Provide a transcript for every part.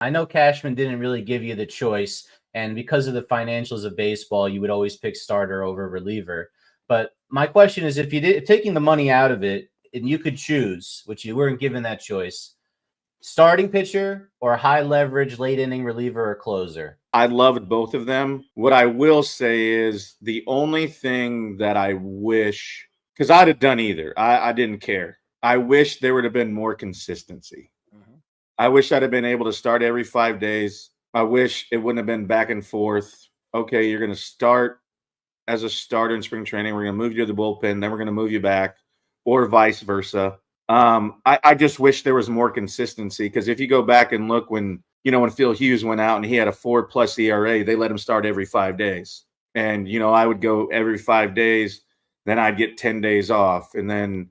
I know Cashman didn't really give you the choice, and because of the financials of baseball, you would always pick starter over reliever. But my question is, if you did taking the money out of it and you could choose, which you weren't given that choice, starting pitcher or high leverage late inning reliever or closer? I loved both of them. What I will say is the only thing that I wish, because I'd have done either. I didn't care. I wish there would have been more consistency. I wish I'd have been able to start every 5 days. I wish it wouldn't have been back and forth. Okay, you're going to start as a starter in spring training. We're going to move you to the bullpen. Then we're going to move you back, or vice versa. I just wish there was more consistency, because if you go back and look when Phil Hughes went out and he had a 4+ ERA, they let him start every 5 days. And, I would go every 5 days, then I'd get 10 days off and then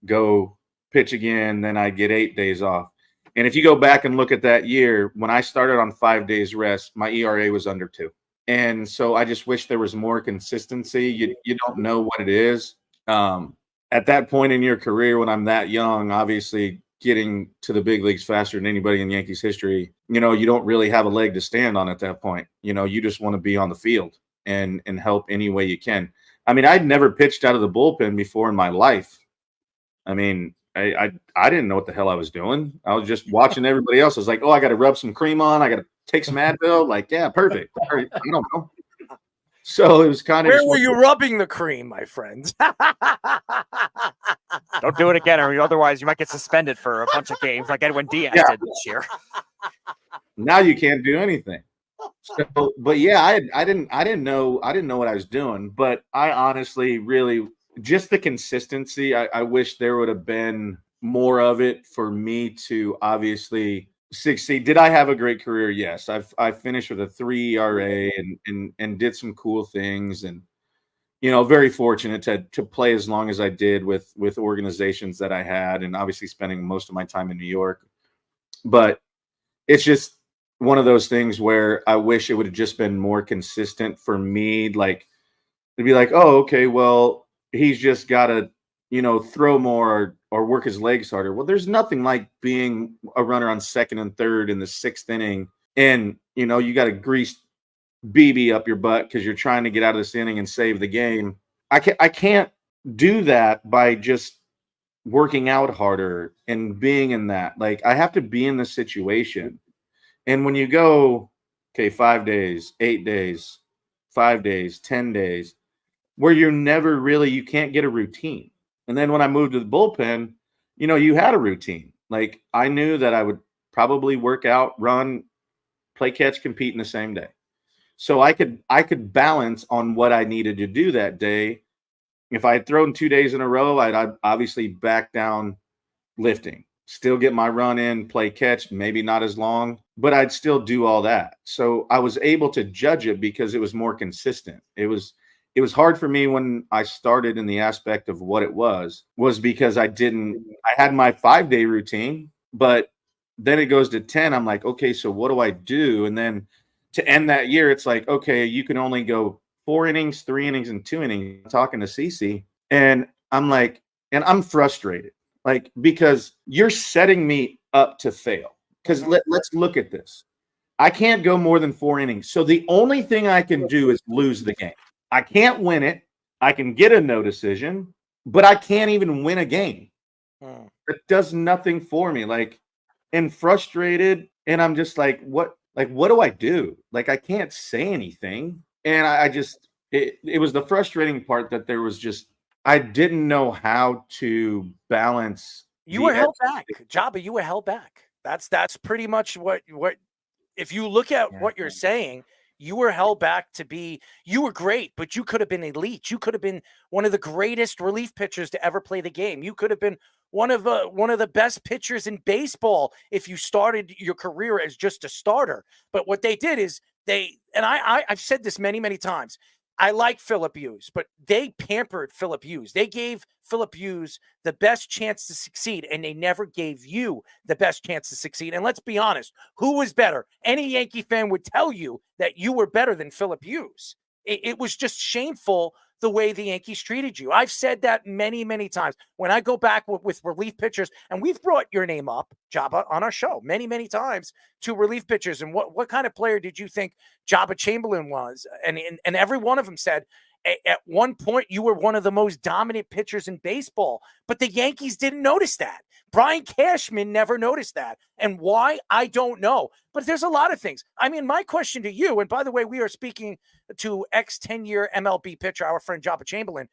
go pitch again. Then I'd get 8 days off. And if you go back and look at that year, when I started on 5 days rest, my ERA was under 2. And so I just wish there was more consistency. You don't know what it is. At that point in your career, when I'm that young, obviously getting to the big leagues faster than anybody in Yankees history, you don't really have a leg to stand on at that point. You just want to be on the field and help any way you can. I mean, I'd never pitched out of the bullpen before in my life. I mean, I didn't know what the hell I was doing. I was just watching everybody else. I was like, oh, I got to rub some cream on. I got to take some Advil. Like, yeah, perfect. I don't know. So it was kind of. Where were you rubbing the cream, my friends? Don't do it again, or otherwise you might get suspended for a bunch of games like Edwin Diaz did this year. Now you can't do anything. So, but yeah, I didn't know what I was doing. But I honestly, really, just the consistency. I wish there would have been more of it for me to obviously succeed. Did I have a great career? Yes. I finished with a 3 ERA and did some cool things, and very fortunate to play as long as I did with organizations that I had, and obviously spending most of my time in New York. But it's just one of those things where I wish it would have just been more consistent for me. Like, it'd be like, oh, okay, well, he's just got to, throw more or work his legs harder. Well, there's nothing like being a runner on second and third in the 6th inning, and you got to grease BB up your butt because you're trying to get out of this inning and save the game. I can't do that by just working out harder and being in that. Like, I have to be in the situation. And when you go, okay, 5 days, 8 days, 5 days, 10 days, where you can't get a routine. And then when I moved to the bullpen, you had a routine. Like, I knew that I would probably work out, run, play catch, compete in the same day. So I could balance on what I needed to do that day. If I had thrown 2 days in a row, I'd obviously back down lifting, still get my run in, play catch, maybe not as long, but I'd still do all that. So I was able to judge it because it was more consistent. It was hard for me when I started in the aspect of what it was because I had my 5-day routine, but then it goes to 10. I'm like, okay, so what do I do? And then to end that year, it's like, okay, you can only go 4 innings, 3 innings, and 2 innings. I'm talking to Cece, and I'm like, and I'm frustrated, like, because you're setting me up to fail. Because let's look at this. I can't go more than 4 innings. So the only thing I can do is lose the game. I can't win it. I can get a no decision, but I can't even win a game. It does nothing for me. Like, and frustrated, and I'm just like, what do I do? Like, I can't say anything. And it was the frustrating part that there was just, I didn't know how to balance. You were held back. Joba, you were held back. That's pretty much what if you look at what you're saying, you were held back to be, you were great, but you could have been elite. You could have been one of the greatest relief pitchers to ever play the game. You could have been one of the best pitchers in baseball if you started your career as just a starter. But what they did is I've said this many, many times. I like Phillip Hughes, but they pampered Phillip Hughes. They gave Phillip Hughes the best chance to succeed, and they never gave you the best chance to succeed. And let's be honest, who was better? Any Yankee fan would tell you that you were better than Phillip Hughes. It was just shameful the way the Yankees treated you. I've said that many, many times. When I go back with relief pitchers, and we've brought your name up, Joba, on our show many, many times to relief pitchers. And what kind of player did you think Joba Chamberlain was? And every one of them said, at one point, you were one of the most dominant pitchers in baseball, but the Yankees didn't notice that. Brian Cashman never noticed that. And why? I don't know. But there's a lot of things. I mean, my question to you, and by the way, we are speaking to ex-10-year MLB pitcher, our friend Joba Chamberlain,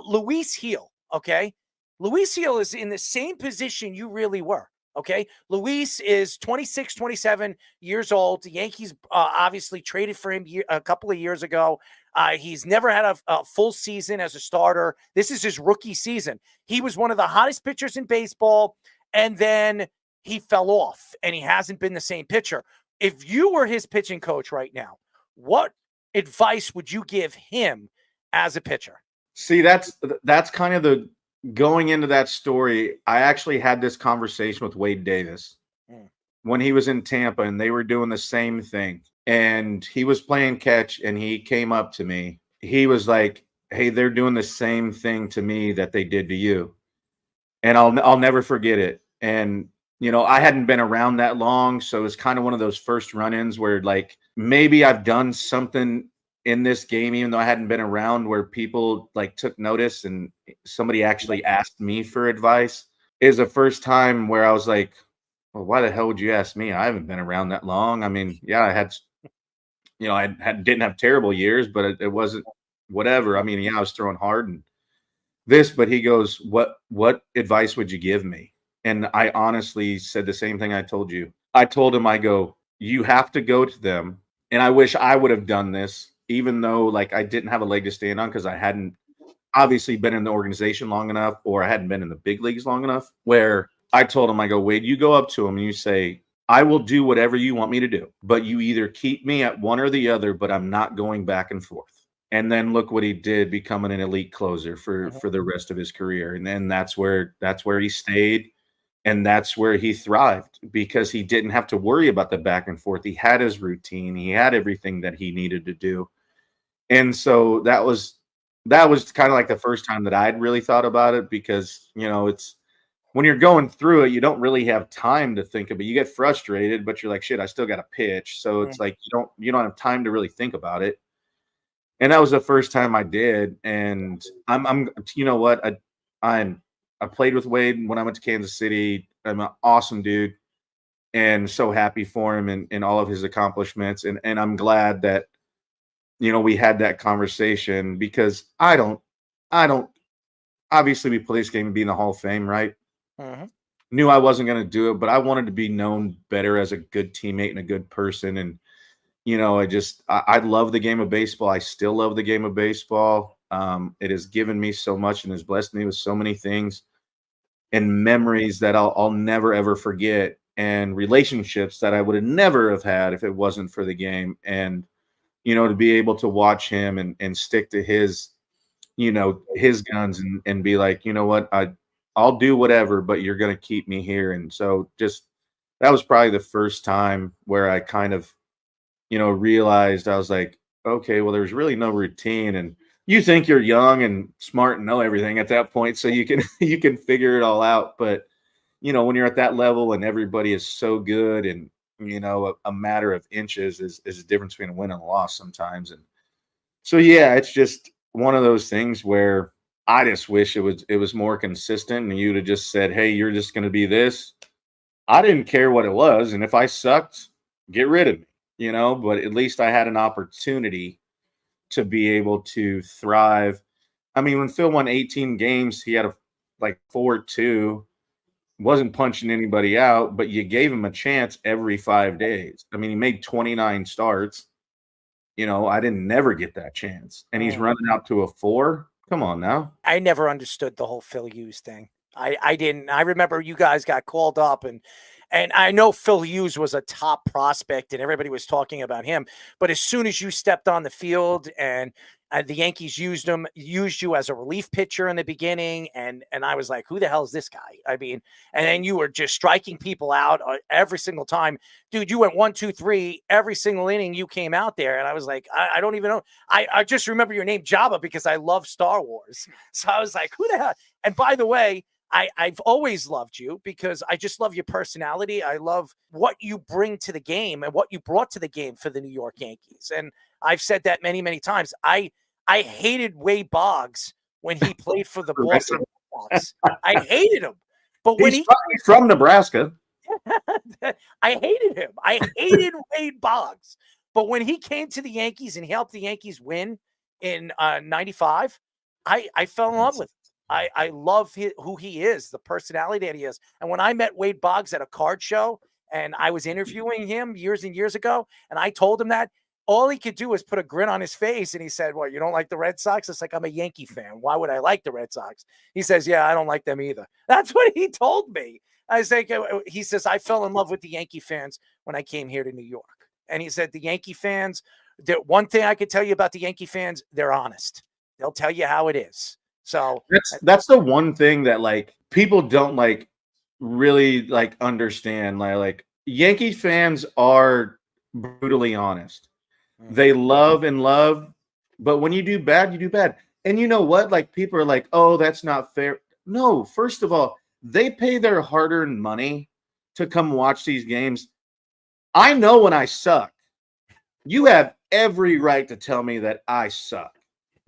Luis Heel, okay? Luis Heel is in the same position you really were, okay? Luis is 26, 27 years old. The Yankees obviously traded for him a couple of years ago. He's never had a full season as a starter. This is his rookie season. He was one of the hottest pitchers in baseball, and then he fell off, and he hasn't been the same pitcher. If you were his pitching coach right now, what advice would you give him as a pitcher? See, that's kind of the going into that story. I actually had this conversation with Wade Davis when he was in Tampa, and they were doing the same thing. And he was playing catch, and he came up to me. He was like, "Hey, they're doing the same thing to me that they did to you." And I'll never forget it. And you know, I hadn't been around that long, so it's kind of one of those first run-ins where like maybe I've done something in this game, even though I hadn't been around, where people like took notice and somebody actually asked me for advice. Is the first time where I was like, "Well, why the hell would you ask me? I haven't been around that long." I mean, yeah, I had. You know, I didn't have terrible years, but it wasn't whatever. I mean, yeah, I was throwing hard and this, but he goes, what advice would you give me? And I honestly said the same thing I told you. I told him, I go, you have to go to them. And I wish I would have done this, even though like I didn't have a leg to stand on because I hadn't obviously been in the organization long enough, or I hadn't been in the big leagues long enough, where I told him, I go, Wade, you go up to him and you say, I will do whatever you want me to do, but you either keep me at one or the other, but I'm not going back and forth. And then look what he did, becoming an elite closer for the rest of his career. And then that's where he stayed, and that's where he thrived, because he didn't have to worry about the back and forth. He had his routine. He had everything that he needed to do. And so that was kind of like the first time that I'd really thought about it, because, you know, it's, when you're going through it, you don't really have time to think of it. You get frustrated, but you're like, shit, I still got to pitch. So it's like, you don't have time to really think about it. And that was the first time I did. And I'm you know what? I played with Wade when I went to Kansas City. I'm an awesome dude and so happy for him and all of his accomplishments. And I'm glad that, you know, we had that conversation, because I don't obviously we play this game and be in the Hall of Fame, right? Knew I wasn't going to do it, but I wanted to be known better as a good teammate and a good person. And, you know, I love the game of baseball. I still love the game of baseball. It has given me so much and has blessed me with so many things and memories that I'll never, ever forget, and relationships that I would have never have had if it wasn't for the game. And, you know, to be able to watch him and stick to his, you know, his guns and be like, you know what, I'll do whatever, but you're going to keep me here. And so that was probably the first time where I kind of, you know, realized, I was like, okay, well, there's really no routine. And you think you're young and smart and know everything at that point, so you can figure it all out. But, you know, when you're at that level and everybody is so good, and, you know, a matter of inches is the difference between a win and a loss sometimes. And so, yeah, it's just one of those things where I just wish it was more consistent, and you'd have just said, hey, you're just going to be this. I didn't care what it was. And if I sucked, get rid of me, you know, but at least I had an opportunity to be able to thrive. I mean, when Phil won 18 games, he had a 4-2, wasn't punching anybody out, but you gave him a chance every 5 days. I mean, he made 29 starts. You know, I didn't never get that chance. And he's running out to a 4. Come on now. I never understood the whole Phil Hughes thing. I didn't. I remember you guys got called up, and And I know Phil Hughes was a top prospect and everybody was talking about him. But as soon as you stepped on the field and the Yankees used you as a relief pitcher in the beginning. And I was like, who the hell is this guy? I mean, and then you were just striking people out every single time. Dude, you went 1, 2, 3 every single inning you came out there. And I was like, I don't even know. I just remember your name Joba because I love Star Wars. So I was like, who the hell? And by the way, I've always loved you because I just love your personality. I love what you bring to the game and what you brought to the game for the New York Yankees. And I've said that many, many times. I hated Wade Boggs when he played for the Boston Red Sox. I hated him. But when he's from Nebraska. I hated him. I hated Wade Boggs. But when he came to the Yankees and helped the Yankees win in 95, I fell in love with him. I love who he is, the personality that he is. And when I met Wade Boggs at a card show and I was interviewing him years and years ago, and I told him that, all he could do was put a grin on his face. And he said, well, you don't like the Red Sox? It's like, I'm a Yankee fan. Why would I like the Red Sox? He says, yeah, I don't like them either. That's what he told me. I was like, he says, I fell in love with the Yankee fans when I came here to New York. And he said, the Yankee fans, one thing I could tell you about the Yankee fans, they're honest. They'll tell you how it is. So that's the one thing that like people don't like really like understand. Like Yankee fans are brutally honest. They love and love, but when you do bad, you do bad. And you know what? Like people are like, oh, that's not fair. No, first of all, they pay their hard-earned money to come watch these games. I know when I suck. You have every right to tell me that I suck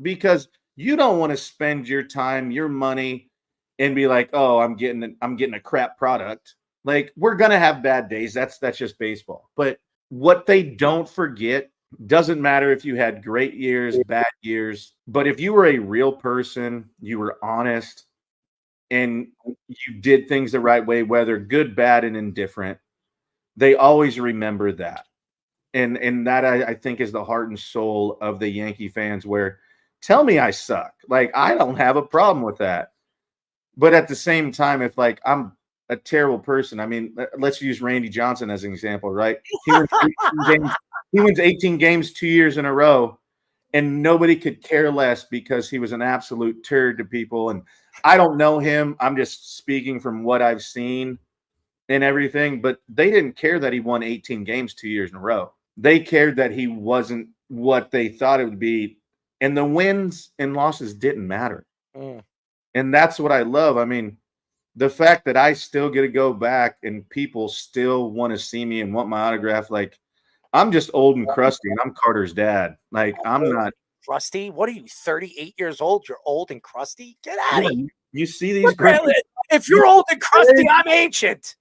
because you don't want to spend your time, your money, and be like, oh, I'm getting a crap product. Like, we're gonna have bad days. That's just baseball. But what they don't forget, doesn't matter if you had great years, bad years, but if you were a real person, you were honest, and you did things the right way, whether good, bad, and indifferent, they always remember that. And that I think is the heart and soul of the Yankee fans, where tell me I suck. Like, I don't have a problem with that. But at the same time, if like I'm a terrible person, I mean, let's use Randy Johnson as an example, right? He wins 18 games 2 years in a row, and nobody could care less because he was an absolute turd to people. And I don't know him. I'm just speaking from what I've seen and everything. But they didn't care that he won 18 games 2 years in a row. They cared that he wasn't what they thought it would be. And the wins and losses didn't matter. And that's what I love. I mean, the fact that I still get to go back and people still want to see me and want my autograph, like, I'm just old and crusty, and I'm Carter's dad. Like, I'm not crusty. What are you, 38 years old? You're old and crusty? Get out of here. You see these great. If you're old and crusty, I'm ancient.